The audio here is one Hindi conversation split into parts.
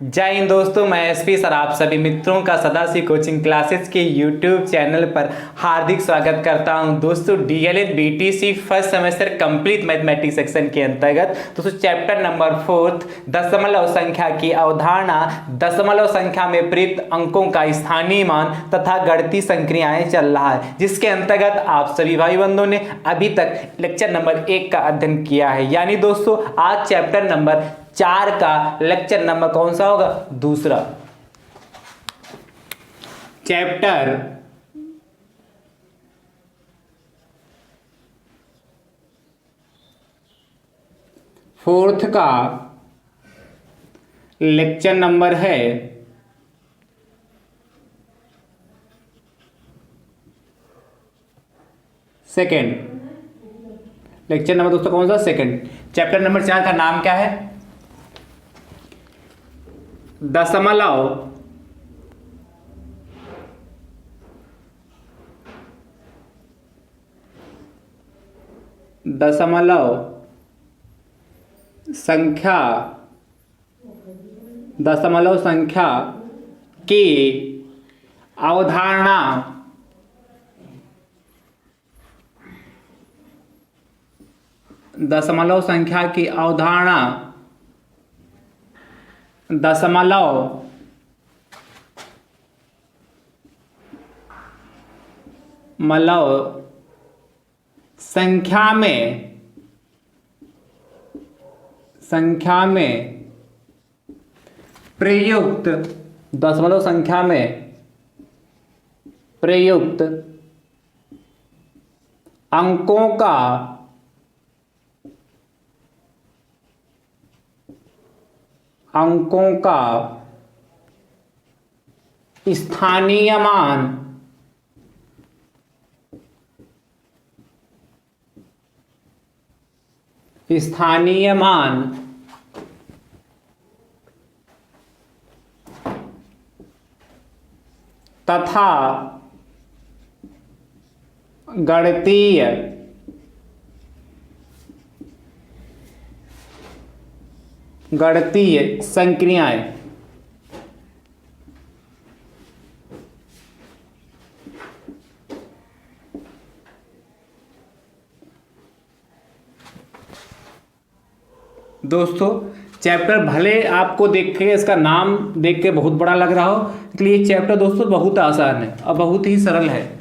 जय हिंद दोस्तों, मैं एसपी सर आप सभी मित्रों का सदाशिव कोचिंग क्लासेस के यूट्यूब चैनल पर हार्दिक स्वागत करता हूं। दोस्तों DElEd BTC first semester complete mathematics section के अंतर्गत दोस्तों चैप्टर नंबर 4 दशमलव संख्या की अवधारणा, दशमलव संख्या में प्रयुक्त अंकों का स्थानीय मान तथा गणितीय संक्रियाएं चल रहा है, जिसके अंतर्गत आप सभी भाई बंधुओं ने अभी तक लेक्चर नंबर 1 का अध्ययन किया है। यानी दोस्तों आज चैप्टर नंबर 4 का लेक्चर नंबर कौन सा होगा? दूसरा। चैप्टर फोर्थ का लेक्चर नंबर है सेकेंड। लेक्चर नंबर दोस्तों कौन सा? सेकेंड। चैप्टर नंबर 4 का नाम क्या है? दशमलव संख्या की अवधारणा, दशमलव संख्या की अवधारणा, दशमलव संख्या में प्रयुक्त, दशमलव संख्या में प्रयुक्त अंकों का स्थानीय मान तथा गणितीय संक्रियाएं। दोस्तों चैप्टर भले आपको देख के इसका नाम देख के बहुत बड़ा लग रहा हो, लेकिन ये चैप्टर दोस्तों बहुत आसान है और बहुत ही सरल है।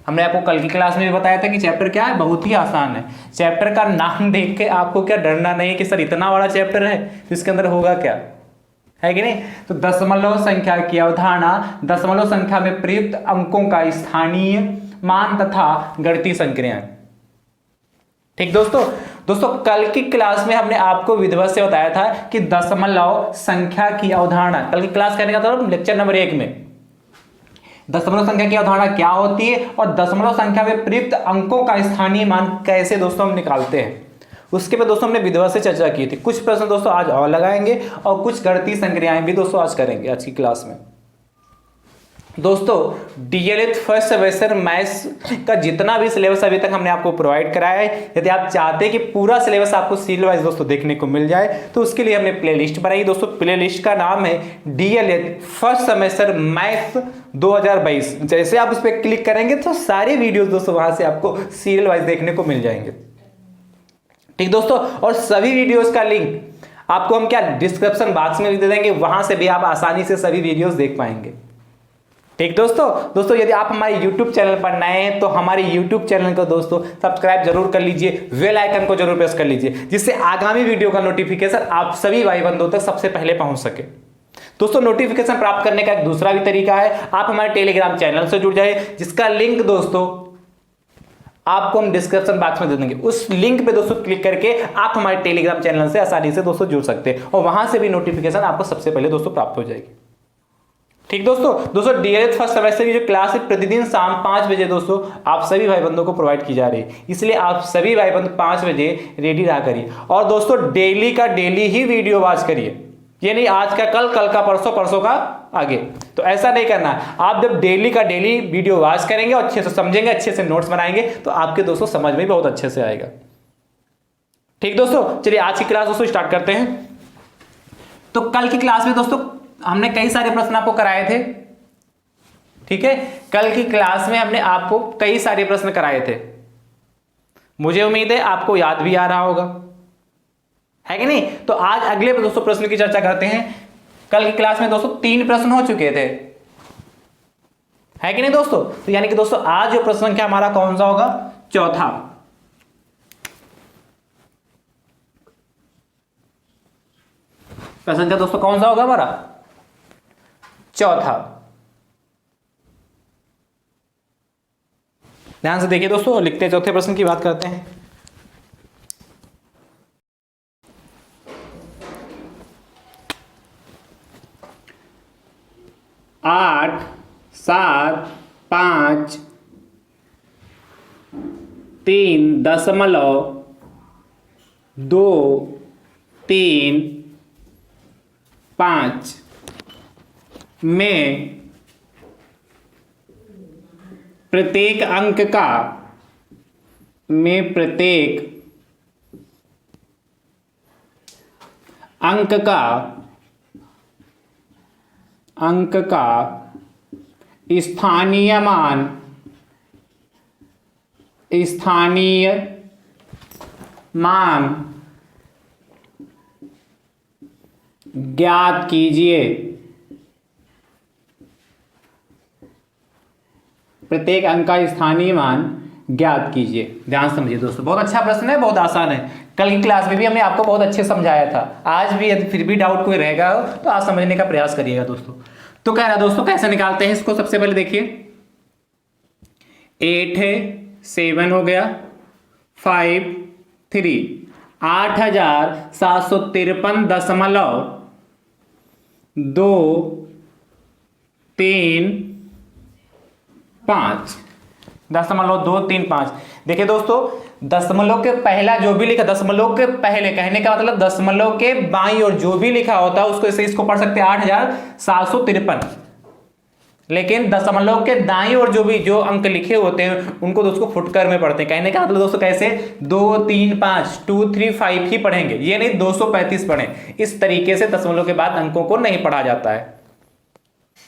हमने आपको कल की क्लास में भी बताया था कि चैप्टर क्या है, बहुत ही आसान है। चैप्टर का नाम देख के आपको क्या डरना नहीं है कि सर इतना बड़ा चैप्टर है, इसके अंदर होगा क्या, है कि नहीं? तो दशमलव संख्या की अवधारणा, दशमलव संख्या में प्रयुक्त अंकों का स्थानीय मान तथा गणितीय संक्रियाएं। ठीक दोस्तों कल की क्लास में हमने आपको विधिवत से बताया था कि दशमलव संख्या की अवधारणा, कल की क्लास करने का था लेक्चर नंबर 1 में दशमलव संख्या की अवधारणा क्या होती है और दशमलव संख्या में प्रयुक्त अंकों का स्थानीय मान कैसे दोस्तों हम निकालते हैं, उसके पे दोस्तों हमने विधिवत से चर्चा की थी। कुछ प्रश्न दोस्तों आज और लगाएंगे और कुछ गणितीय संक्रियाएं भी दोस्तों आज करेंगे आज की क्लास में। दोस्तों डीएलएड फर्स्ट सेमेस्टर मैथ्स का जितना भी सिलेबस अभी तक हमने आपको प्रोवाइड कराया है, यदि आप चाहते हैं कि पूरा सिलेबस आपको सीरियल वाइज दोस्तों देखने को मिल जाए तो उसके लिए हमने प्लेलिस्ट बनाई। दोस्तों प्लेलिस्ट का नाम है डीएलएड फर्स्ट सेमेस्टर मैथ्स 2022। जैसे आप उस पर क्लिक करेंगे तो सारे वीडियोस दोस्तों वहां से आपको सीरियल वाइज देखने को मिल जाएंगे। ठीक दोस्तों, और सभी वीडियोस का लिंक आपको हम क्या डिस्क्रिप्शन बॉक्स में भी दे देंगे, वहां से भी आप आसानी से सभी वीडियोस देख पाएंगे। ठीक दोस्तों यदि आप हमारे YouTube चैनल पर नए हैं तो हमारे YouTube चैनल को दोस्तों सब्सक्राइब जरूर कर लीजिए, बेल आइकन को जरूर प्रेस कर लीजिए, जिससे आगामी वीडियो का नोटिफिकेशन आप सभी भाई बंधुओं तक सबसे पहले पहुंच सके। दोस्तों नोटिफिकेशन प्राप्त करने का एक दूसरा भी तरीका है, आप हमारे टेलीग्राम चैनल से जुड़ जाए, जिसका लिंक दोस्तों आपको हम डिस्क्रिप्शन बॉक्स में दे देंगे। उस लिंक पे दोस्तों क्लिक करके आप हमारे टेलीग्राम चैनल से आसानी से दोस्तों जुड़ सकते हैं और वहां से भी नोटिफिकेशन आपको सबसे पहले दोस्तों प्राप्त हो जाएगी। ठीक दोस्तों डीएलएड फर्स्ट सेमेस्टर की जो क्लास है प्रतिदिन शाम 5 बजे दोस्तों आप सभी भाई बंधुओं को प्रोवाइड की जा रही है, इसलिए आप सभी भाई बंधु 5 बजे रेडी रहा करिए। और दोस्तों डेली का डेली ही वीडियो वॉच करिए, ये नहीं आज का कल, कल का परसों, परसों का आगे, तो ऐसा नहीं करना है। आप जब डेली का डेली वीडियो वॉच करेंगे और अच्छे से समझेंगे, अच्छे से नोट्स बनाएंगे तो आपके दोस्तों समझ में बहुत अच्छे से आएगा। ठीक दोस्तों, चलिए आज की क्लास दोस्तों स्टार्ट करते हैं। तो कल की क्लास में दोस्तों हमने कई सारे प्रश्न आपको कराए थे, ठीक है, कल की क्लास में हमने आपको कई सारे प्रश्न कराए थे। मुझे उम्मीद है आपको याद भी आ रहा होगा, है कि नहीं। तो आज अगले दोस्तों प्रश्न की चर्चा करते हैं। कल की क्लास में दोस्तों 3 प्रश्न हो चुके थे, है कि नहीं दोस्तों। तो यानी कि दोस्तों आज जो प्रश्न संख्या हमारा कौन सा होगा, चौथा। प्रश्न संख्या दोस्तों कौन सा होगा हमारा, चौथा। ध्यान से देखिए दोस्तों, लिखते हैं, चौथे प्रश्न की बात करते हैं। आठ 7 5 3.235 में प्रत्येक अंक का स्थानीय मान ज्ञात कीजिए। प्रत्येक अंक का स्थानीय मान ज्ञात कीजिए। ध्यान समझिए दोस्तों, बहुत अच्छा प्रश्न है, बहुत आसान है। कल की क्लास में भी हमने आपको बहुत अच्छे समझाया था। आज भी यदि फिर भी डाउट कोई रहेगा तो आज समझने का प्रयास करिएगा दोस्तों। तो कह रहा दोस्तों कैसे निकालते हैं इसको, सबसे पहले देखिए 8 है, 7 हो गया, 5 3 8753.235 देखिए दोस्तों, दशमलव के पहला जो भी लिखा, दशमलव के पहले कहने का मतलब दशमलव के बाईं और जो भी लिखा होता है उसको इसको पढ़ सकते हैं 8753। लेकिन दशमलव के दाईं और जो अंक लिखे होते हैं उनको दोस्तों फुटकर में पढ़ते हैं। कहने का मतलब दोस्तों कैसे, 2 3 5 2 3 5 ही पढ़ेंगे, ये नहीं 235 पढ़ें। इस तरीके से दशमलव के बाद अंकों को नहीं पढ़ा जाता है,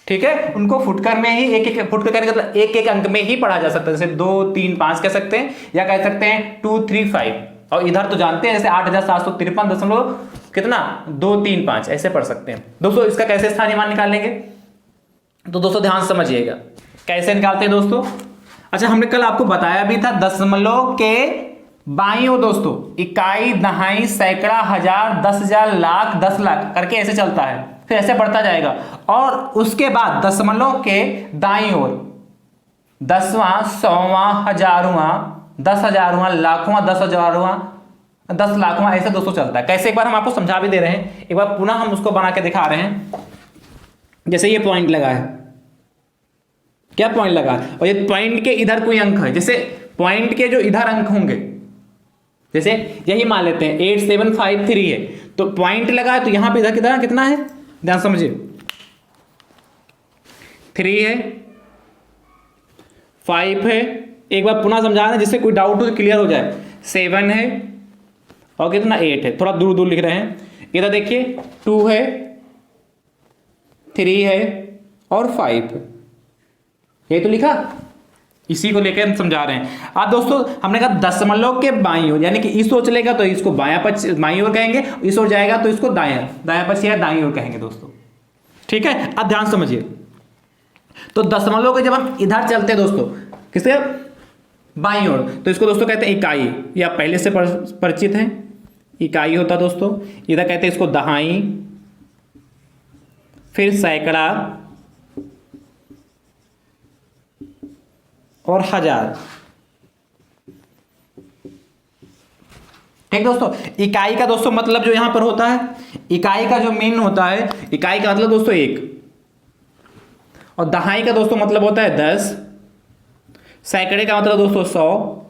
ठीक है। उनको फुटकर में ही एक फुटकर करने का मतलब एक अंक में ही पढ़ा जा सकता है। जैसे 2 3 5 कह सकते हैं, या कह सकते हैं 2 3 5। और इधर तो जानते हैं जैसे 8753 दशमलव कितना 2 3 5 ऐसे पढ़ सकते हैं दोस्तों। इसका कैसे स्थानीय मान निकालेंगे, तो दोस्तों ध्यान समझिएगा कैसे निकालते हैं दोस्तों। अच्छा, हमने कल आपको बताया भी था दशमलव के बाईं ओर दोस्तों इकाई, दहाई, सैकड़ा, हजार, 10,000, लाख, 10 लाख करके ऐसे चलता है, फिर ऐसे बढ़ता जाएगा। और उसके बाद दशमलव के दाईं ओर 10वां, 100वां, हजारवां, 10,000वां, लाखवां, 10,000वां, 10 लाखवां, ऐसे दोस्तों चलता है। कैसे, एक बार हम आपको समझा भी दे रहे हैं, एक बार पुनः हम उसको बना के दिखा रहे हैं। जैसे ये पॉइंट लगा है, क्या पॉइंट लगा है, और ये पॉइंट के इधर कोई अंक है, जैसे पॉइंट के जो इधर अंक होंगे, जैसे यही मान लेते हैं 8753 है, तो पॉइंट लगा है तो यहां पे इधर कितना है, ध्यान समझिए 3 है, 5 है, एक बार पुनः समझा रहे हैं जिससे कोई डाउट हो तो क्लियर हो जाए, 7 है और कितना 8 है, थोड़ा दूर दूर लिख रहे हैं। इधर देखिए 2 है, 3 है और 5 है, ये तो लिखा, इसी को लेकर हम समझा रहे हैं। अब दोस्तों हमने कहा दशमलव के बाईं ओर, यानी कि इस ओर चलेगा तो इसको बाईं ओर कहेंगे, इस ओर जाएगा तो इसको दायां पक्ष या दाईं ओर कहेंगे दोस्तों, ठीक है। अब ध्यान समझिए, तो दशमलव के जब हम इधर चलते हैं दोस्तों, किसके बाईं ओर, तो इसको दोस्तों कहते हैं इकाई, या पहले से परिचित हैं, इकाई होता दोस्तों। इधर कहते हैं इसको दहाई, फिर सैकड़ा और हजार, ठीक दोस्तों। इकाई का दोस्तों मतलब जो यहां पर होता है, इकाई का जो मेन होता है, इकाई का मतलब दोस्तों 1, और दहाई का दोस्तों मतलब होता है 10, सैकड़े का मतलब दोस्तों 100,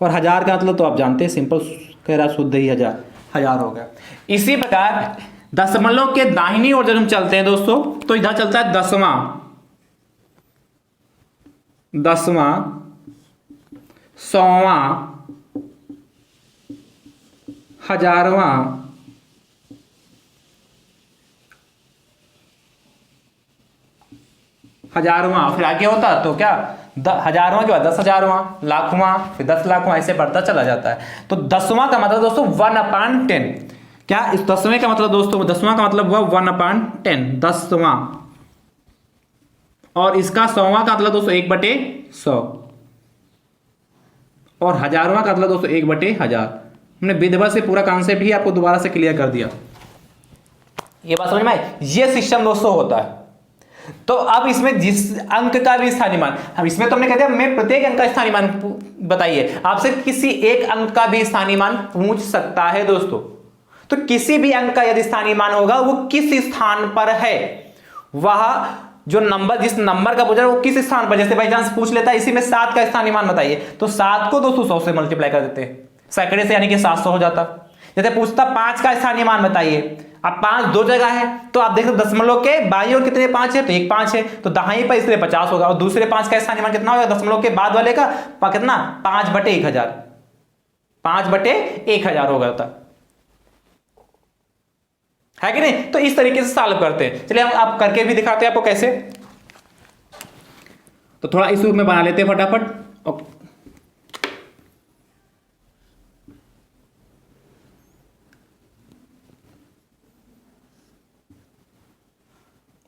और हजार का मतलब तो आप जानते हैं, सिंपल कह रहा शुद्ध ही हजार हो गया। इसी प्रकार दशमलव के दाहिनी ओर जब हम चलते हैं दोस्तों, तो इधर चलता है 10वां, 100वां, हजारवां हजारवां, फिर आगे होता तो क्या हजारवां के बाद 10,000वां, लाखवां, फिर 10 लाखवां, ऐसे बढ़ता चला जाता है। तो 10वां का मतलब दोस्तों 1/10। क्या इस 10वें का मतलब दोस्तों, 10वां का मतलब हुआ 1/10, 10वां। और इसका 100वां का मतलब दोस्तों 1/100। और हजारवां का मतलब दोस्तों 1/1000। हमने विधिवत से पूरा कॉन्सेप्ट ही आपको दोबारा से क्लियर कर दिया। ये बात समझ में आई? ये सिस्टम दोस्तों होता है। तो अब इसमें जिस अंक का भी स्थानीय मान, हम इसमें तो हमने कह दिया मैं प्रत्येक अंक का स्थानीय मान बताइए, आपसे किसी एक अंक का भी स्थानीय मान पूछ सकता है दोस्तों। तो किसी भी अंक का यदि स्थानीय मान होगा वो किस स्थान पर है, वह जो नंबर, जिस नंबर का पूछा वो किस स्थान पर, जैसे बाई चांस पूछ लेता है इसी में 7 का स्थानीय मान बताइए, तो 7 को दोस्तों 100 से मल्टीप्लाई कर देते हैं, सैकड़े से, यानी कि 700 हो जाता। जैसे पूछता 5 का स्थानीय मान बताइए, अब 5 दो जगह है तो आप देख सकते दशमलव के बाईं ओर कितने 5 है, तो एक 5 है, तो दाहिने पर इसलिए 50 होगा। और दूसरे 5 का स्थानीय मान कितना होगा, दशमलव के बाद वाले का कितना, 5/1000, 5/1000 होगा होता है कि नहीं। तो इस तरीके से सॉल्व करते हैं। चलिए हम आप करके भी दिखाते हैं आपको कैसे। तो थोड़ा इस रूप में बना लेते हैं फटाफट।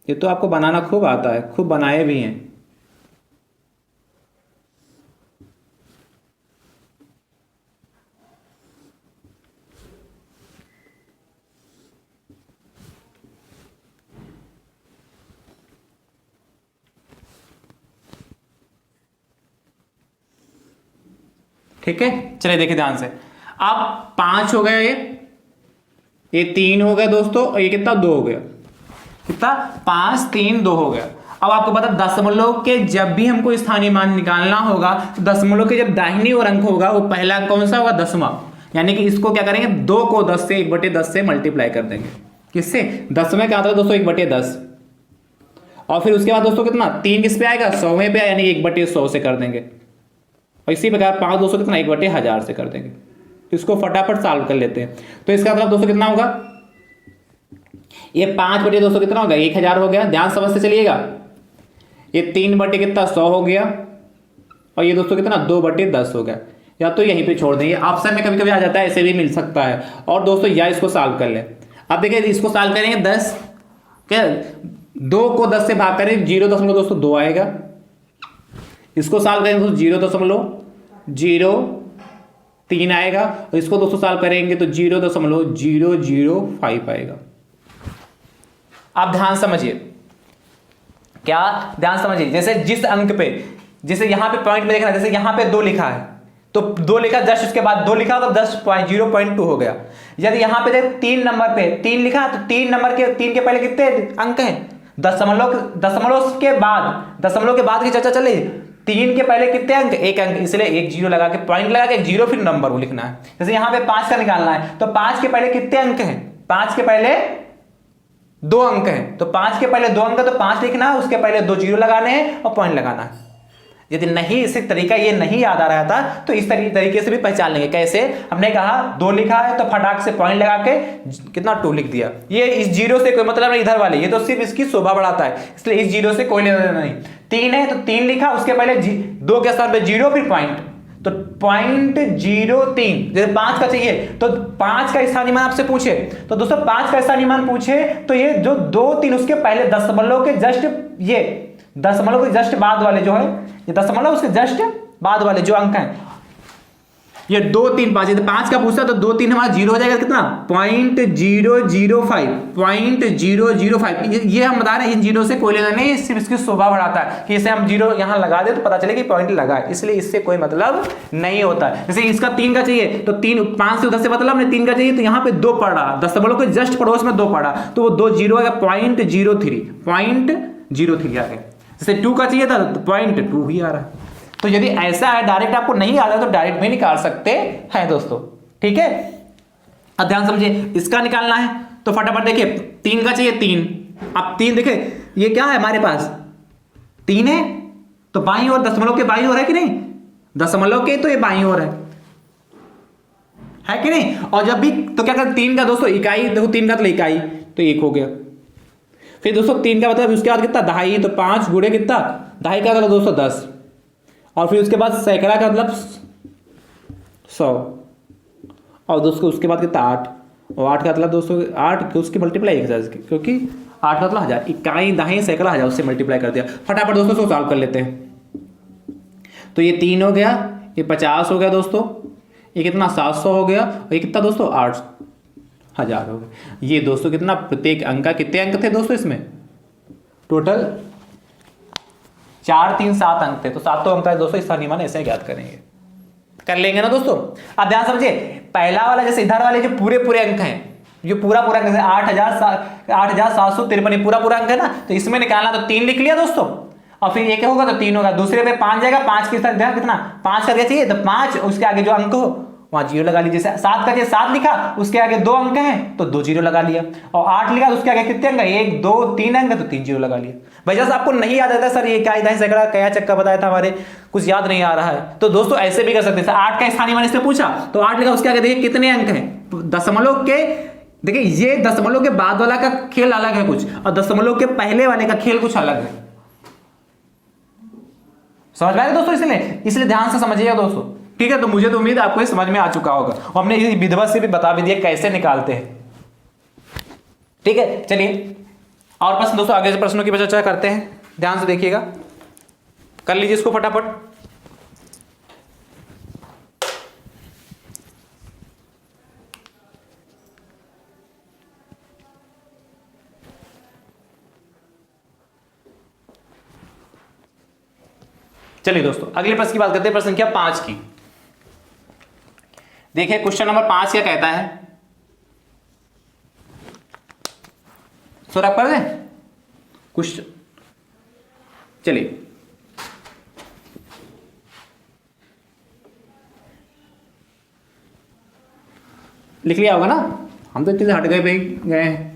ये तो आपको बनाना खूब आता है, खूब बनाए भी हैं। ठीक है, चलिए देखिए ध्यान से। अब 5 हो गया, ये 3 हो गया दोस्तों, और ये कितना 2 हो गया, कितना 5 3 2 हो गया। अब आपको पता दशमलव के जब भी हमको स्थानीय मान निकालना होगा तो दशमलव के जब दाहिनी ओर अंक होगा वो पहला अंक कौन सा होगा, 10वां। यानी कि इसको क्या करेंगे, 2 को 10 से 1/10 से मल्टीप्लाई कर देंगे। किससे, 10वें का आता है दोस्तों 1/10। और फिर उसके बाद दोस्तों कितना 3 किस पे आएगा, 100वें पे, यानी 1/100 से कर देंगे। और इसी प्रकार 5 दोस्तों कितना 1/1000 से कर देंगे। इसको फटाफट सॉल्व कर लेते हैं। तो इसका मतलब दोस्तों कितना होगा, ये 5 दोस्तों कितना होगा, 1000 हो गया। ध्यान समझते चलिएगा। ये 3 कितना 100 हो गया, और ये दोस्तों कितना 2/10 हो गया। या तो यहीं पे छोड़ देंगे, ऑप्शन में कभी कभी आ जाता है, ऐसे भी मिल सकता है। और दोस्तों या इसको सॉल्व कर ले। अब देखिए इसको सॉल्व करेंगे 10 क्या, 2 को 10 से भाग करें 0.2 आएगा। इसको सॉल्व करेंगे दोस्तों 0.03 आएगा। और इसको दोस्तों सॉल्व करेंगे तो 0.005 आएगा। आप ध्यान समझिए, क्या ध्यान समझिए। जैसे जिस अंक पे, जैसे यहां पे पॉइंट में देखना, जैसे यहां पे 2 लिखा है तो 2 लिखा, जस्ट उसके बाद 2 लिखा तो 0.2 हो गया। यदि यहां पे 3 नंबर पे 3 लिखा तो 3 नंबर के 3 के पहले कितने अंक हैं, दशमलव के बाद की चर्चा चले, 3 के पहले कितने अंक, 1 अंक, इसलिए 1 0 लगा के, पॉइंट लगा के 1 0 फिर नंबर वो लिखना है। जैसे यहां पे 5 का निकालना है तो 5 के पहले कितने अंक हैं, 5 के पहले 2 अंक हैं, तो 5 के पहले 2 अंक है तो 5 लिखना है, उसके पहले 2 0 लगाने हैं और पॉइंट लगाना है। यदि नहीं इसी तरीका ये नहीं याद आ रहा था तो इस तरीके से भी पहचान लेंगे। कैसे, हमने कहा 2 लिखा है तो फटाक से पॉइंट लगा के कितना 2 लिख दिया। ये इस 0 से कोई मतलब नहीं, इधर वाले, ये तो सिर्फ इसकी शोभा बढ़ाता है, इसलिए इस 0 से कोई लेना नहीं। 3 है तो 3 लिखा, उसके पहले 2 के स्थान पे 0 फिर पॉइंट, तो 0.03। जैसे 5 का चाहिए तो 5 का स्थानीय मान आपसे पूछे तो दोस्तों 5 का स्थानीय मान पूछे तो ये जो 2 3 उसके पहले दशमलव के जस्ट, ये दशमलव के जस्ट बाद वाले जो है, ये दशमलव उसके जस्ट बाद वाले जो अंक हैं, ये 2 3 5, यदि 5 का पूछता तो 2 3 हमारा 0 हो जाएगा, कितना 0.005। ये हम बता रहे हैं इन 0 से कोई लेना नहीं, सिर्फ इसकी शोभा बढ़ाता है कि इसे हम 0 यहां लगा दे तो पता चले कि पॉइंट लगा है, इसलिए इससे कोई मतलब नहीं होता है। जैसे इसका 3 का चाहिए तो 3, 5 से 10 से मतलब हमने 3 का चाहिए तो यहाँ पे 2 पड़ रहा, दशमलव के जस्ट पड़ोस में 2 पड़ा तो वो 2 0 आएगा, 0.03 आ गया। जैसे 2 का चाहिए था तो 0.2 ही आ रहा है। तो यदि ऐसा है, डायरेक्ट आपको नहीं आ रहा तो डायरेक्ट भी निकाल सकते हैं दोस्तों, ठीक है। अब ध्यान समझिए, इसका निकालना है तो फटाफट देखिए, 3 का चाहिए 3, अब 3 देखिए ये क्या है हमारे पास 3 है तो बाईं ओर, दशमलव के बाईं ओर है कि नहीं, दशमलव के तो ये बाईं ओर है कि नहीं। और जब भी तो क्या करते 3 का दोस्तों इकाई, देखो 3 का तो इकाई तो 1 हो गया। फिर दोस्तों 3 का मतलब उसके बाद कितना, दहाई, तो 5 गुणे कितना, दहाई का मतलब दोस्तों 10, और फिर उसके बाद सैकड़ा का मतलब 100, और दोस्तों उसके बाद कितना 8, और 8 का मतलब दोस्तों 8 के उसकी मल्टीप्लाई 1000 की, क्योंकि 8 का मतलब 1000, इकाई दहाई सैकड़ा 1000 उससे मल्टीप्लाई कर दिया। फटाफट दोस्तों इसको सॉल्व कर लेते हैं। तो ये 3 हो गया, ये 50 हो गया दोस्तों, ये कितना 700 हो गया, और ये कितना दोस्तों 8000 हो गया। ये दोस्तों कितना, प्रत्येक अंक का कितने अंक थे दोस्तों इसमें, टोटल 4 3 7 अंक थे, तो 7 अंक का दोस्तों स्थानीय मान ऐसे ज्ञात करेंगे, कर लेंगे ना दोस्तों। अब ध्यान समझिए, पहला वाला जैसे इधर वाले जो पूरे पूरे अंक हैं, जो पूरा पूरा अंक, जैसे 8753 पूरा पूरा अंक है ना, तो इसमें निकालना, तो 3 लिख लिया दोस्तों, और फिर एक होगा तो 3 होगा, दूसरे पे 5 जाएगा, 5 के साथ कितना 5 करके चाहिए, तो 5 उसके आगे जो अंक हो वहां 0 लगा लीजिए। 7 का 7 लिखा, उसके आगे 2 अंक हैं तो 2 0 लगा लिया, और 8 लिखा तो उसके आगे कितने अंक है, 1 2 3 अंक है, तो 3 0 लगा लिया। भाई जैसे आपको नहीं याद आता सर ये क्या इधर सैकड़ा क्या चक्का बताया था हमारे, कुछ याद नहीं आ रहा है, तो दोस्तों ऐसे भी कर सकते हैं। 8 का स्थानीय मान इसने पूछा, तो 8 लिखा, उसके आगे देखिए कितने अंक हैं, दशमलव के, देखिए ये दशमलव के बाद वाला का खेल अलग है कुछ, और दशमलव के पहले वाले का खेल कुछ अलग है। समझ में आया दोस्तों, इसलिए ध्यान से समझिएगा दोस्तों, ठीक है। तो मुझे तो उम्मीद आपको ये समझ में आ चुका होगा, और हमने इस विधिवत से भी बता भी दिया कैसे निकालते हैं, ठीक है। चलिए और प्रश्न दोस्तों, आगे से प्रश्नों की चर्चा करते हैं, ध्यान से देखिएगा, कर लीजिए इसको फटाफट। चलिए दोस्तों अगले प्रश्न की बात करते हैं, प्रश्न संख्या 5 की। देखिए क्वेश्चन नंबर 5 क्या कहता है, आप कर दें क्वेश्चन, चलिए लिख लिया होगा ना, हम तो इतने हट गए भाई गए हैं।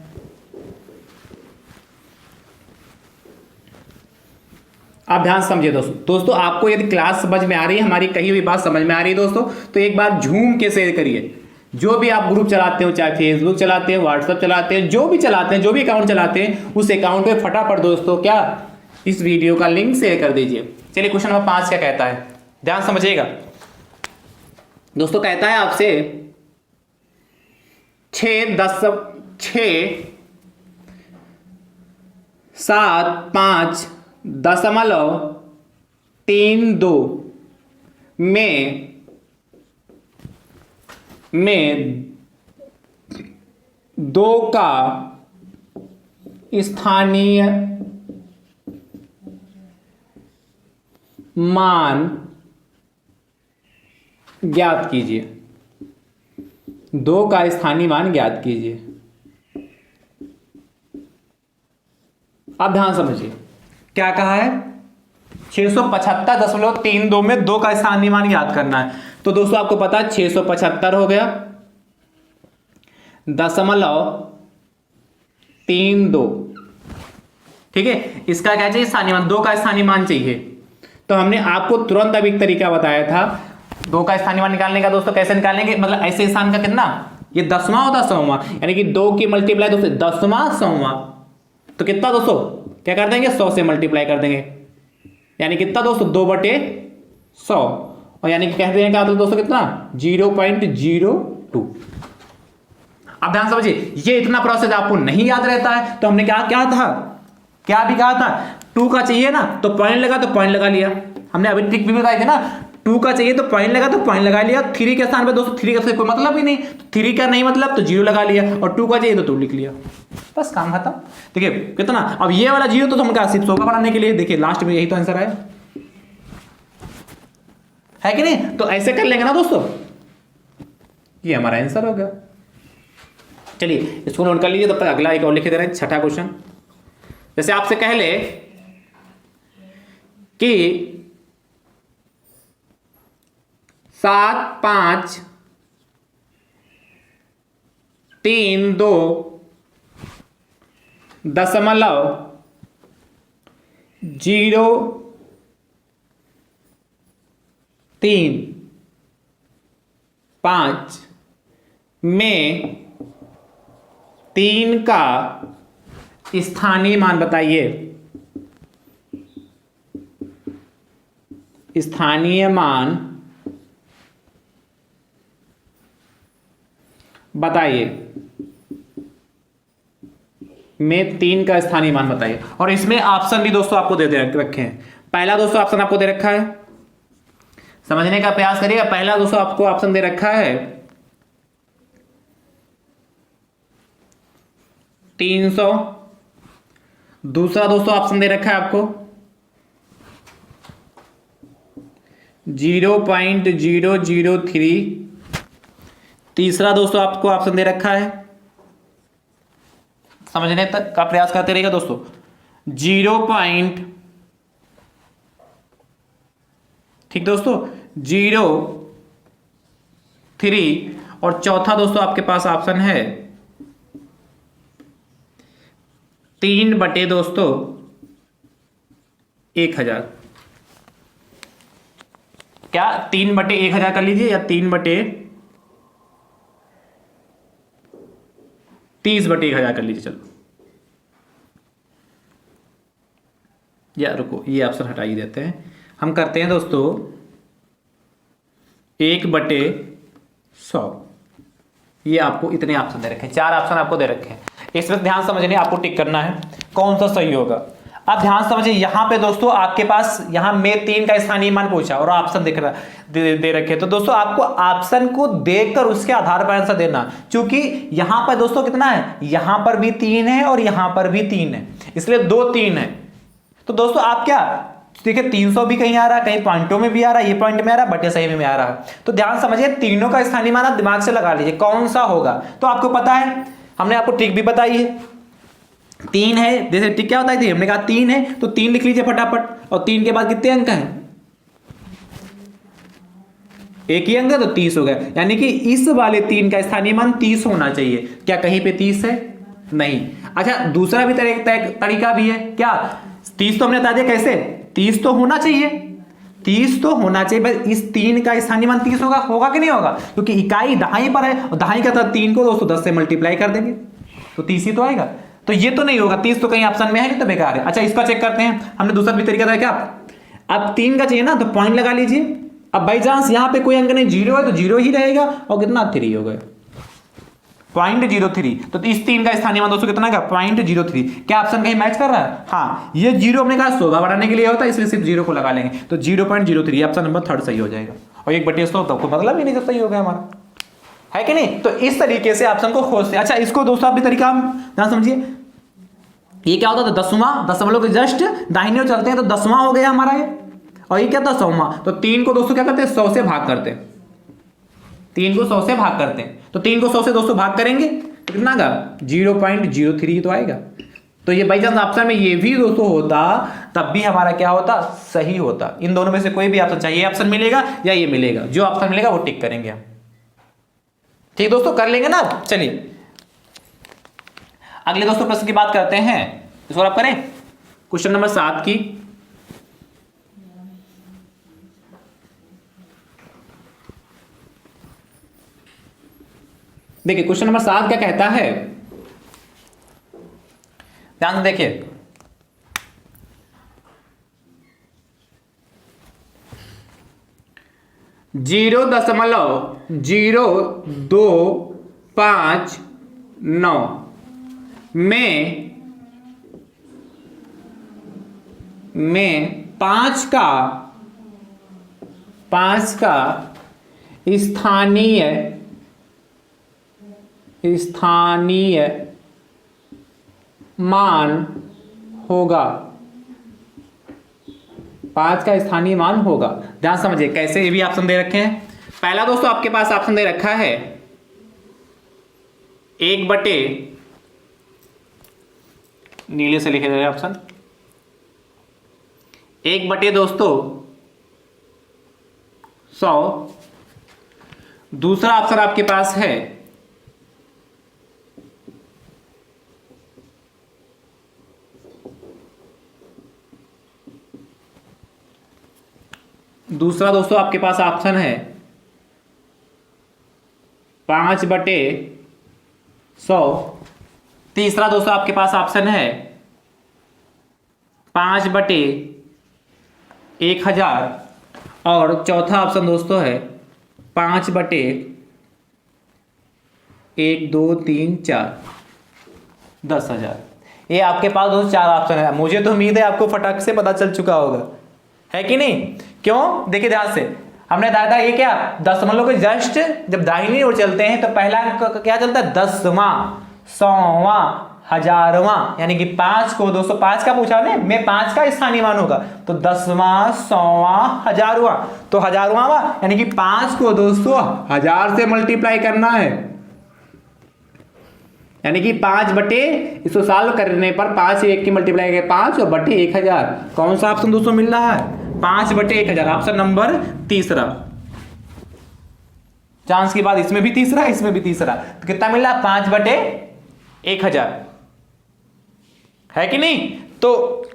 आप ध्यान समझिए दोस्तों, आपको यदि क्लास समझ में आ रही है, हमारी कही हुई बात समझ में आ रही है दोस्तों, तो एक बार झूम के शेयर करिए। जो भी आप ग्रुप चलाते हो, चाहे फेसबुक चलाते हैं, व्हाट्सएप चलाते हैं, जो भी चलाते हैं, जो भी अकाउंट चलाते हैं, उस अकाउंट पे फटाफट दोस्तों क्या इस वीडियो का लिंक शेयर कर दीजिए। चलिए क्वेश्चन नंबर 5 क्या कहता है, ध्यान समझिएगा दोस्तों। कहता है आपसे 6.7.5.32 में 2 का स्थानीय मान ज्ञात कीजिए। 2 का स्थानीय मान ज्ञात कीजिए। आप ध्यान समझिए क्या कहा है, 675.32 में 2 का स्थानीय मान ज्ञात करना है। तो दोस्तों आपको पता है 675 हो गया, 0.32, ठीक है। इसका क्या चाहिए, स्थानीय मान, 2 का स्थानीय मान चाहिए। तो हमने आपको तुरंत अभी एक तरीका बताया था 2 का स्थानीय मान निकालने का दोस्तों। कैसे निकालेंगे, मतलब ऐसे स्थान का कितना, ये 10वां होता 100वां, यानी कि 2 की मल्टीप्लाई दोस्तों 10वां 100वां, तो कितना दोस्तों क्या कर देंगे, 100 से मल्टीप्लाई कर देंगे, यानी कितना दोस्तों 2/100, और यानी कि कहते हैं क्या दोस्तों कितना 0.02। अब ध्यान समझिए, ये इतना प्रोसेस आपको नहीं याद रहता है, तो हमने क्या क्या था, क्या भी कहा था, 2 का चाहिए ना तो पॉइंट लगा, तो पॉइंट लगा लिया। हमने अभी ट्रिक भी बताई थी ना, 2 का चाहिए तो पॉइंट लगा, तो पॉइंट लगा लिया। 3 के स्थान पे दोस्तों 3 का कोई मतलब ही नहीं, 3 का नहीं मतलब तो 0 लगा लिया, और 2 का चाहिए तो 2 लिख लिया, बस काम खत्म। देखिए कितना, अब ये वाला 0 तो हम क्या सिर्फ 100 का बनाने के लिए, देखिए लास्ट में यही तो आंसर है कि नहीं। तो ऐसे कर लेंगे ना दोस्तों, ये हमारा आंसर हो गया। चलिए इसको नोट कर लीजिए, तब तक अगला एक और लिख दे रहे हैं, छठा क्वेश्चन। जैसे आपसे कह ले कि 7.32.035 में 3 का स्थानीय मान बताइए, स्थानीय मान बताइए, में 3 का स्थानीय मान बताइए। और इसमें ऑप्शन भी दोस्तों आपको दे रखे हैं। पहला दोस्तों ऑप्शन आपको दे रखा है, समझने का प्रयास करिएगा। पहला दोस्तों आपको ऑप्शन दे रखा है 300। दूसरा दोस्तों ऑप्शन दे रखा है आपको 0.003। तीसरा दोस्तों आपको ऑप्शन दे रखा है, समझने तक का प्रयास करते रहिएगा दोस्तों, 0. ठीक दोस्तों 0.3। और चौथा दोस्तों आपके पास ऑप्शन है 3 दोस्तों 1000। क्या 3/1000 कर लीजिए, या 3/30/1000 कर लीजिए। चलो या रुको, ये ऑप्शन हटा ही देते हैं। हम करते हैं दोस्तों 1/100। ये आपको इतने ऑप्शन दे रखे हैं, 4 ऑप्शन आपको दे रखे हैं। इसमें ध्यान समझने आपको टिक करना है कौन सा सही होगा। अब ध्यान समझिए, यहां पे दोस्तों आपके पास यहां में 3 का स्थानीय मान पूछा और ऑप्शन दिख रहा दे रखे। तो दोस्तों आपको ऑप्शन को देखकर उसके आधार पर आंसर देना, क्योंकि यहां पर दोस्तों कितना है, यहां पर भी 3 है और यहां पर भी 3 है, इसलिए 2 3 है। तो दोस्तों आप क्या देखिए, 300 भी कहीं आ रहा है, कहीं पॉइंटों में भी आ रहा है, ये पॉइंट में आ रहा है, बटे सही में आ रहा है। तो ध्यान समझिए, तीनों का स्थानीय मान आप दिमाग से लगा लीजिए कौन सा होगा। तो आपको पता है, हमने आपको ट्रिक भी बताई है, 3 है। जैसे ट्रिक क्या बताई थी, हमने कहा 3 है तो 3 लिख लीजिए फटाफट, और 3 के बाद कितने अंक हैं, एक ही अंक है तो 30 हो गया। यानी कि इस वाले 3 का स्थानीय मान 30 होना चाहिए। क्या कहीं पे 30 है? नहीं। अच्छा, दूसरा भी तरीका भी है क्या, 30 तो हमने बता दिया कैसे, 30 तो होना चाहिए, 30 तो होना चाहिए। बस इस 3 का स्थानीय मान 30 होगा कि नहीं होगा, क्योंकि इकाई दहाई पर है और दहाई का 3 को दोस्तों 10 से मल्टीप्लाई कर देंगे तो 30 ही तो आएगा। तो ये तो नहीं होगा, 30 तो कहीं ऑप्शन में है नहीं, तो बेकार है। अच्छा, इसका चेक करते हैं। हमने दूसरा भी तरीका था क्या, अब 3 का चाहिए ना तो पॉइंट लगा लीजिए। अब बाई चांस यहां पे कोई अंक नहीं, 0 है तो 0 ही रहेगा, और कितना 3 हो गया, 0.03। तो इस 3 का स्थानीय मान दोस्तों कितना है, 0.03। क्या ऑप्शन कहीं मैच कर रहा है? हाँ, ये 0 हमने कहा शोभा बढ़ाने के लिए होता है, इसलिए सिर्फ 0 को लगा लेंगे, तो 0.03 ऑप्शन नंबर 3 सही हो जाएगा। और 1/100 तो कोई मतलब ही नहीं, जब सही हो गया हमारा, है कि नहीं। तो इस तरीके से ऑप्शन को खोजते हैं। अच्छा, इसको दोस्तों आप भी तरीका ध्यान समझिए, ये क्या होता था, 10वां, दशमलव के जस्ट दाहिने चलते हैं तो 10वां हो गया हमारा ये, और ये क्या था 100वां। तो 3 को दोस्तों क्या करते हैं, 100 से भाग करते हैं, 3 को 100 से भाग करते हैं। तो 3 को 100 से दोस्तों भाग करेंगे तो कितना आएगा, 0.03 तो आएगा। तो ये बाई चांस ऑप्शन में ये भी दोस्तों होता, तब भी हमारा क्या होता, सही होता। इन दोनों में से कोई भी ऑप्शन चाहिए, ऑप्शन मिलेगा या ये मिलेगा, जो ऑप्शन मिलेगा वो टिक करेंगे हम। ठीक दोस्तों, कर लेंगे ना। चलिए अगले दोस्तों प्रश्न की बात करते हैं, इसको आप करें क्वेश्चन नंबर 7 की। देखिए क्वेश्चन नंबर 7 क्या कहता है, ध्यान से देखिए। जीरो 0.0259 में 5 का स्थानीय मान होगा, 5 का स्थानीय मान होगा। ध्यान समझिए कैसे, ये भी ऑप्शन दे रखे हैं। पहला दोस्तों आपके पास ऑप्शन दे रखा है 1/, नीले से लिखे जा रहे ऑप्शन, 1/, दोस्तों 100। दूसरा ऑप्शन आपके पास है 5/100। तीसरा दोस्तों आपके पास ऑप्शन है 5/1000 और चौथा ऑप्शन दोस्तों है 5/1 2 3 4 10,000। ये आपके पास दोस्तों चार ऑप्शन है। मुझे तो उम्मीद है आपको फटाक से पता चल चुका होगा, है कि नहीं? क्यों? देखिए ध्यान से, हमने बताया था ये क्या दशमलव के जस्ट जब दाहिनी ओर चलते हैं तो पहला अंक क्या चलता है? 10वां, 100वां, 1000वां, यानी कि 5 को दोस्तों 5 का पूछा ने मैं 5 का स्थानीय मान होगा तो 10वां, 100वां, 1000वां, तो 1000वां यानी कि 5 को दोस्तों 1000 से मल्टीप्लाई करना है, यानी कि 5 इसको सॉल्व करने पर 5 1 की मल्टीप्लाई करें 5 और बटे 1000। कौन सा ऑप्शन दोस्तों मिल रहा है? 5/1000, ऑप्शन नंबर तीसरा। चांस की बात इसमें भी तीसरा, इसमें भी तीसरा, तो कितना मिल रहा? 5/1000, है कि नहीं? तो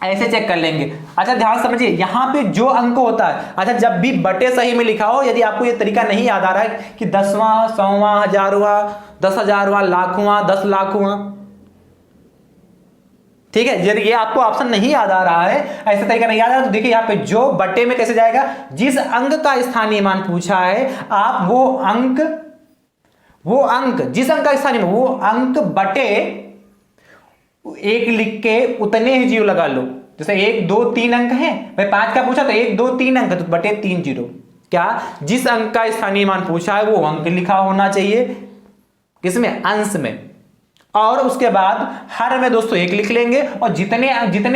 ऐसे चेक कर लेंगे। अच्छा ध्यान समझिए, यहां पे जो अंक होता है, अच्छा जब भी बटे सही में लिखा हो, यदि आपको ये तरीका नहीं याद आ रहा है कि 10वां, 100वां, 1000वां, 10,000वां, लाखवां, 10 लाखवां, ठीक है, यदि ये आपको ऑप्शन नहीं याद आ रहा है, ऐसा तरीका नहीं याद आ रहा, तो देखिए यहां पे जो बटे में कैसे जाएगा, जिस अंक का स्थानीय मान पूछा है आप वो अंक जिस अंक का स्थानीय मान वो अंक बटे 1 लिख के उतने ही जीरो लगा लो। जैसे 1 2 3 अंक है, भाई 5 का पूछा तो 1 2 3 अंक, तो बटे 3 जीरो। क्या? जिस अंक का स्थानीय मान पूछा है वो अंक लिखा होना चाहिए, किसमें? अंश में। और उसके बाद हर में दोस्तों 1 लिख लेंगे और जितने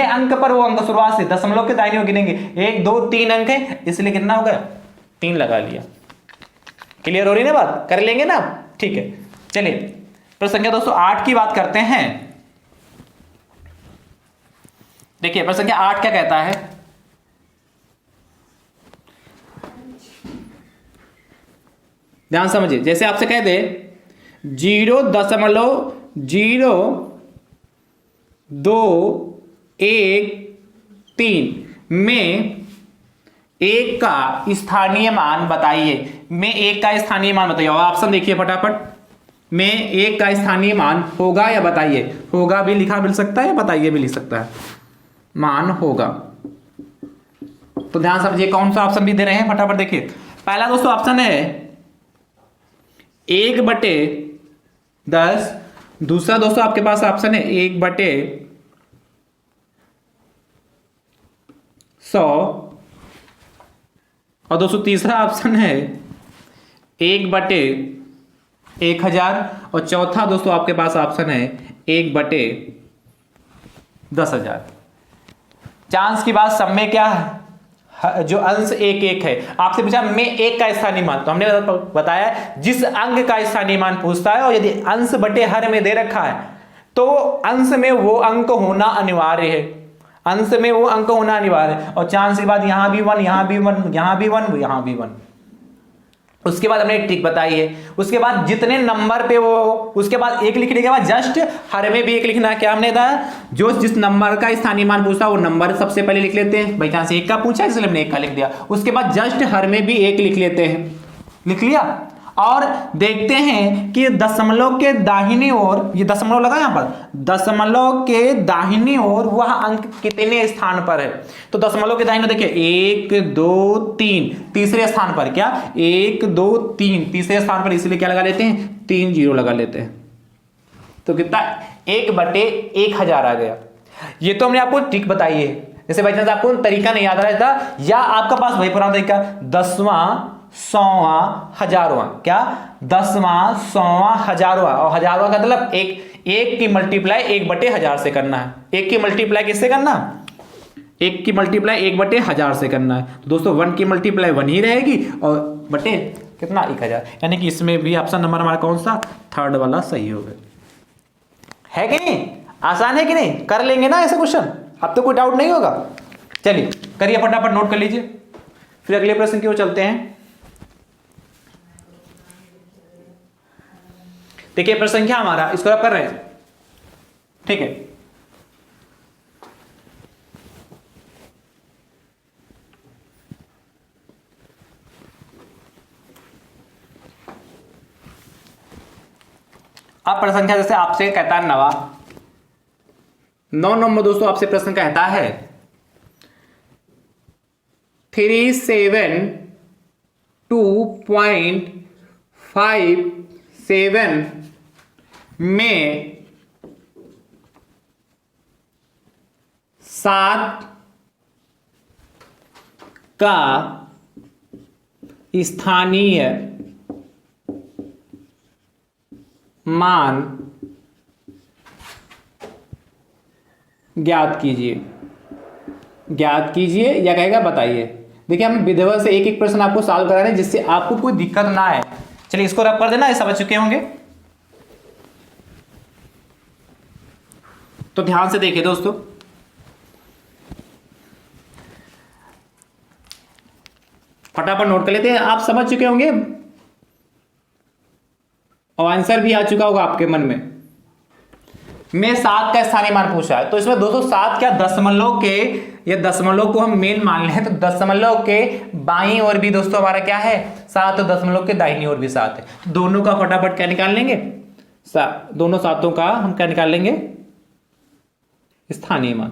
अंक पर वो अंक शुरुआत से दशमलव के दाहिनी ओर गिनेंगे, 1 2 3 अंक है, इसलिए कितना हो गया? 3 लगा लिया। क्लियर हो रही ना बात? कर लेंगे ना? ठीक है, चलिए प्रश्न संख्या दोस्तों 8 की बात करते हैं। देखिए प्रश्न संख्या 8 क्या कहता है? ध्यान समझिए, जैसे आपसे कह दे 0.213 में 1 का स्थानीय मान बताइए। में 1 का स्थानीय मान बताइए, और ऑप्शन देखिए फटाफट। में 1 का स्थानीय मान होगा या बताइए, होगा भी लिखा मिल सकता है, बताइए भी लिख सकता है, मान होगा। तो ध्यान समझिए कौन सा ऑप्शन भी दे रहे हैं, फटाफट देखिए। पहला दोस्तों ऑप्शन है 1/10, दूसरा दोस्तों आपके पास ऑप्शन है 1/100, और दोस्तों तीसरा ऑप्शन है 1/1000, और चौथा दोस्तों आपके पास ऑप्शन है 1/10,000। चांस की बात सब में क्या है? जो अंश 1 1 है, आपसे पूछा में 1 का स्थानीय मान, तो हमने बताया जिस अंक का स्थानीय मान पूछता है और यदि अंश बटे हर में दे रखा है तो अंश में वो अंक होना अनिवार्य है, अंश में वो अंक होना अनिवार्य है। और चांस की बात यहां भी 1, यहां भी 1, यहां भी 1, यहां भी 1। उसके बाद हमने एक ट्रिक बताई है, उसके बाद जितने नंबर पे वो, उसके बाद 1 लिखने के बाद जस्ट हर में भी 1 लिखना है। क्या हमने बताया? जो जिस नंबर का स्थानीय मान पूछा वो नंबर सबसे पहले लिख लेते हैं, बाई चांस 1 का पूछा इसलिए हमने 1 का लिख दिया। उसके बाद जस्ट हर में भी 1 लिख लेते हैं, लिख लिया, और देखते हैं कि दशमलव के दाहिनी ओर, ये दशमलव लगा यहां पर, दशमलव के दाहिनी ओर वह अंक कितने स्थान पर है। तो दशमलव के दाहिनी ओर देखिए 1 2 3, तीसरे स्थान पर, क्या 1 2 3 तीसरे स्थान पर, इसलिए क्या लगा लेते हैं? 3 जीरो लगा लेते हैं। तो कितना? 1/1000 आ गया। ये तो हमने आपको ट्रिक बताई है। जैसे बाई चांस आपको तरीका नहीं याद आ रहा था, या आपका पास वही पुराना तरीका 10वां 100वां 1000वां, क्या 10वां 100वां 1000वां, और 1000वां का मतलब 1 की मल्टीप्लाई 1/1000 से करना है। 1 की मल्टीप्लाई किससे करना? 1 की मल्टीप्लाई 1/1000 से करना है। तो दोस्तों 1 की मल्टीप्लाई 1 ही रहेगी और बटे कितना? 1000, यानी कि इसमें भी ऑप्शन नंबर हमारा कौन सा? थर्ड वाला सही होगा। है कि नहीं? आसान है कि नहीं? कर लेंगे ना ऐसे क्वेश्चन, अब तो कोई डाउट नहीं होगा। चलिए करिए फटाफट, नोट कर लीजिए, फिर अगले प्रश्न की ओर चलते हैं। देखिए प्रश्न संख्या हमारा, इसको आप कर रहे हैं, ठीक है। अब प्रश्न संख्या जैसे आपसे कहता है 9 नंबर दोस्तों आपसे प्रश्न कहता है 372.57 में 7 का स्थानीय मान ज्ञात कीजिए। ज्ञात कीजिए या कहेगा बताइए। देखिए हम विधिवत से एक एक प्रश्न आपको सॉल्व करा रहे हैं जिससे आपको कोई दिक्कत ना आए। चलिए इसको रब कर देना, ये समझ चुके होंगे। तो ध्यान से देखिए दोस्तों, फटाफट नोट कर लेते हैं। आप समझ चुके होंगे और आंसर भी आ चुका होगा आपके मन में। मैं 7 का स्थानीय मान पूछा है, तो इसमें दोस्तों 7 क्या दशमलव के, ये दशमलव को हम मेन मान लें तो दशमलव के बाईं ओर भी दोस्तों हमारा क्या है 7, तो दशमलव के दाहिनी ओर भी 7 है। तो दोनों का फटाफट क्या निकाल लेंगे, दोनों सातों का हम क्या निकाल लेंगे, स्थानीय मान।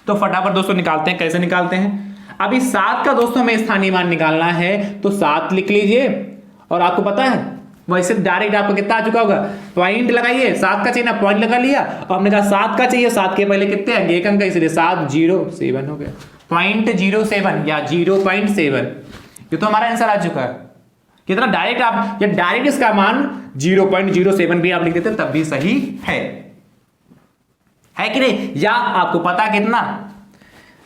तो फटाफट दोस्तों निकालते हैं। कैसे निकालते हैं, अभी 7 का दोस्तों हमें स्थानीय मान निकालना है तो 7 लिख लीजिए। और आपको पता है वैसे डायरेक्ट आपको कितना आ चुका होगा, पॉइंट लगाइए। 7 का चाहिए ना, पॉइंट लगा लिया और हमने कहा 7 का चाहिए, 7 के पहले कितने हैं, एक अंक है, इसलिए 707 हो गया, 0.07 या 0.7। ये तो हमारा आंसर आ चुका है। कितना डायरेक्ट आप, या डायरेक्ट इसका मान 0.07 भी आप लिख देते तब भी सही है कि नहीं। या आपको पता कितना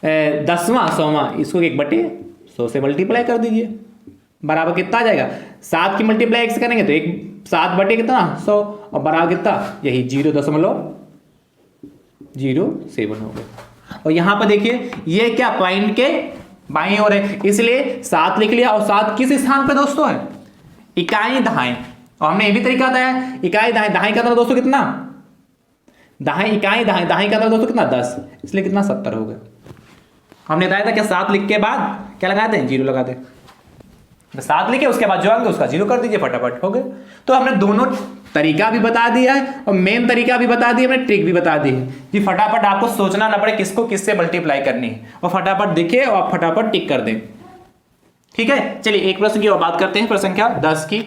10वां 100वां, इसको 1/100 से मल्टीप्लाई कर दीजिए, बराबर कितना आ जाएगा, 7 की मल्टीप्लाई 1 से करेंगे तो 7 कितना 100 और बराबर कितना यही 0.07 हो गया। और यहां पर देखिए ये क्या पॉइंट के बाईं ओर है, इसलिए 7 लिख लिया। और 7 किस स्थान पे दोस्तों है, इकाई दहाई। और हमने ये भी तरीका बताया, इकाई दहाई, दहाई का दोस्तों कितना, दहाई इकाई दहाई, दहाई का दोस्तों कितना 10, इसलिए कितना 70 हो गया। हमने बताया था क्या 7 लिख के बाद क्या लगाते हैं, 0 लगाते हैं। 7 लिखे उसके बाद जो आएंगे उसका 0 कर दीजिए, फटाफट हो गए। तो हमने दोनों तरीका भी बता दिया है और मेन तरीका भी बता दिया, हमने ट्रिक भी बता दी है कि फटाफट आपको सोचना ना पड़े किसको किससे मल्टीप्लाई करनी है, और फटाफट देखिए और आप फटाफट टिक कर दें। ठीक है, चलिए एक प्रश्न की और बात करते हैं, प्रश्न संख्या 10 की।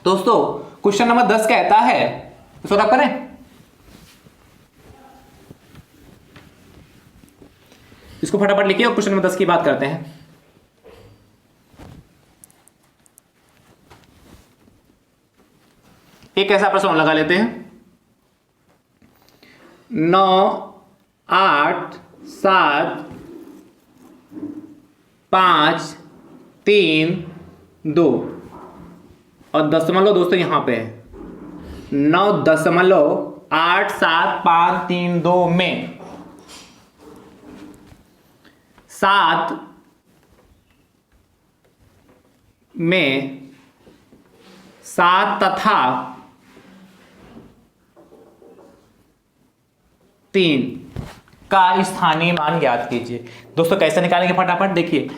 दोस्तों क्वेश्चन नंबर 10 कहता है, इसको रब करें, इसको फटाफट लिखिए और क्वेश्चन नंबर 10 की बात करते हैं। एक ऐसा प्रश्न लगा लेते हैं, 9, 8, 7, 5, 3, 2 और दशमलव दोस्तों यहां पे है 9.8753 में 7 में 7 तथा 3 का स्थानीय मान ज्ञात कीजिए। दोस्तों कैसे निकालेंगे फटाफट देखिए,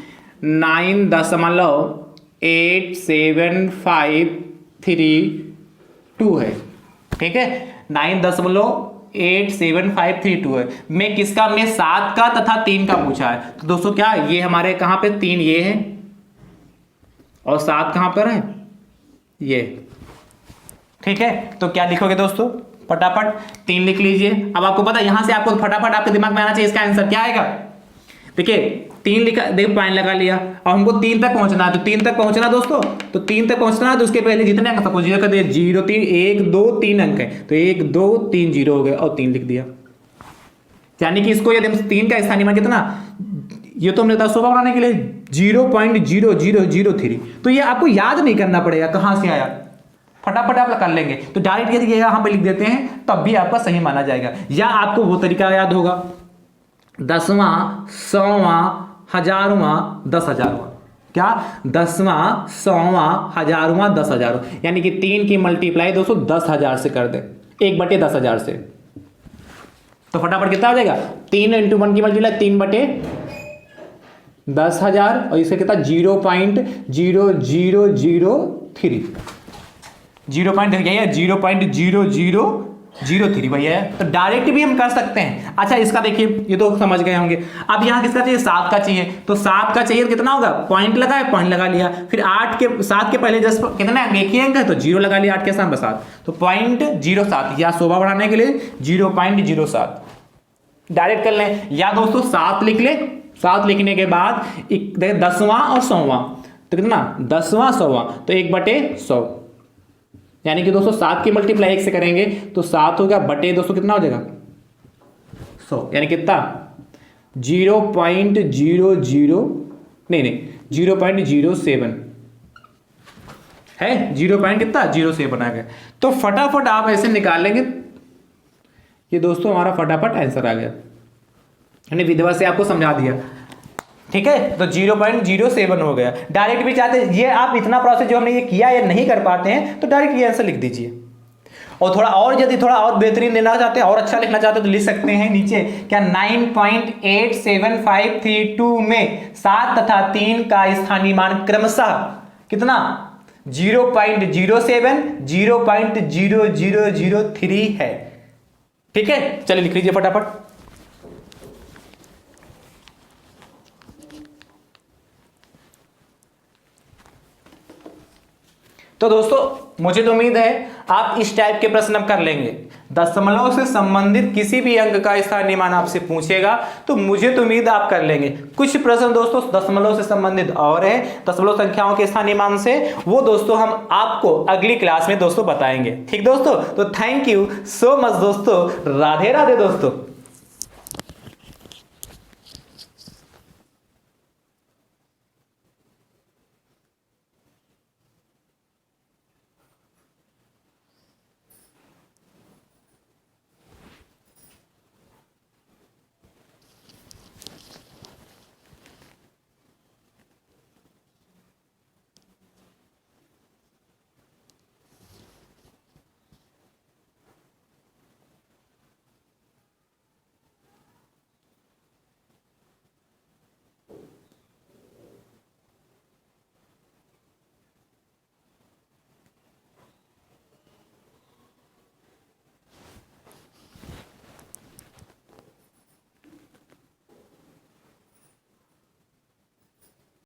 9.8753 है, ठीक है, 9.8753 है। मैं किसका, मैं 7 का तथा 3 का पूछा है। तो दोस्तों क्या ये हमारे कहां पे 3 ये है और 7 कहां पर है ये, ठीक है। तो क्या लिखोगे दोस्तों, फटाफट 3 लिख लीजिए। अब आपको पता है यहां से आपको फटाफट आपके दिमाग में आना चाहिए इसका आंसर क्या आएगा। देखिए 3 लिखा, देखो पॉइंट लगा लिया और हमको 3 तक पहुंचना है, तो 3 तक पहुंचना दोस्तों, तो 3 तक पहुंचना है तो उसके पहले जितने अंक सबको 0 कर दिए, 0 3 1 2 3 अंक है, तो 1 2 3 0 हो गए और 3 लिख दिया। यानी कि इसको यदि हम 3 का स्थानीय मान कितना, ये तो हमने 100 बनाने के लिए 0.0003, तो ये आपको याद नहीं करना पड़ेगा कहां से आया, फटाफट आप कर लेंगे। तो डायरेक्ट यदि यहां पे लिख देते हैं तब भी आपका सही माना जाएगा। या आपको वो तरीका याद होगा 10वां 100वां 1000वां 10,000वां, क्या 10वां 100वां 1000वां 10,000, यानी कि 3 की मल्टीप्लाई दोस्तों 10,000 से कर दे, 1/10,000 से, तो फटाफट कितना हो जाएगा, 3 × 1 की मल्टीप्लाई 3/10,000 और इसे कितना 0.0003 0.0003 भैया है, तो डायरेक्ट भी हम कर सकते हैं। अच्छा इसका देखिए, ये तो समझ गए होंगे। अब यहाँ किसका चाहिए, 7 का चाहिए, तो 7 का चाहिए कितना होगा, पॉइंट लगा है, पॉइंट लगा लिया, फिर 7 के पहले जस्ट कितना एक ही अंक है तो 0 लगा लिया, 8 के साथ 7, तो 0.07 या शोभा बढ़ाने के लिए 0.07 डायरेक्ट कर लें, या दोस्तों 7 लिख ले। 7 लिखने के बाद 10वां और 100वां, तो कितना 10वां 100वां, तो 1/100, यानी कि दोस्तों 7 की मल्टीप्लाई 1 से करेंगे तो 7 होगा बटे दोस्तों कितना हो जाएगा 100, यानी कितना 0.07 है, 0.07 आ गया। तो फटाफट आप ऐसे निकाल लेंगे, ये दोस्तों हमारा फटाफट आंसर आ गया, यानी विधवा से आपको समझा दिया, ठीक है। तो 0.07 हो गया। डायरेक्ट भी चाहते हैं, ये आप इतना प्रोसेस जो हमने ये किया ये नहीं कर पाते हैं तो डायरेक्ट ये आंसर लिख दीजिए। और थोड़ा और यदि थोड़ा और बेहतरीन देना चाहते हैं और अच्छा लिखना चाहते हैं तो लिख सकते हैं नीचे क्या 9.87532 में 7 तथा 3 का स्थानीय मान क्रमशः कितना 0.07 0.0003 है, ठीक है। चलिए लिख लीजिए फटाफट। तो दोस्तों मुझे तो उम्मीद है आप इस टाइप के प्रश्न कर लेंगे। दशमलव से संबंधित किसी भी अंक का स्थानीय मान आपसे पूछेगा तो मुझे तो उम्मीद आप कर लेंगे। कुछ प्रश्न दोस्तों दशमलव से संबंधित और है, दशमलव संख्याओं के स्थानीय मान से, वो दोस्तों हम आपको अगली क्लास में दोस्तों बताएंगे, ठीक दोस्तों। तो थैंक यू सो मच दोस्तों, राधे राधे दोस्तों।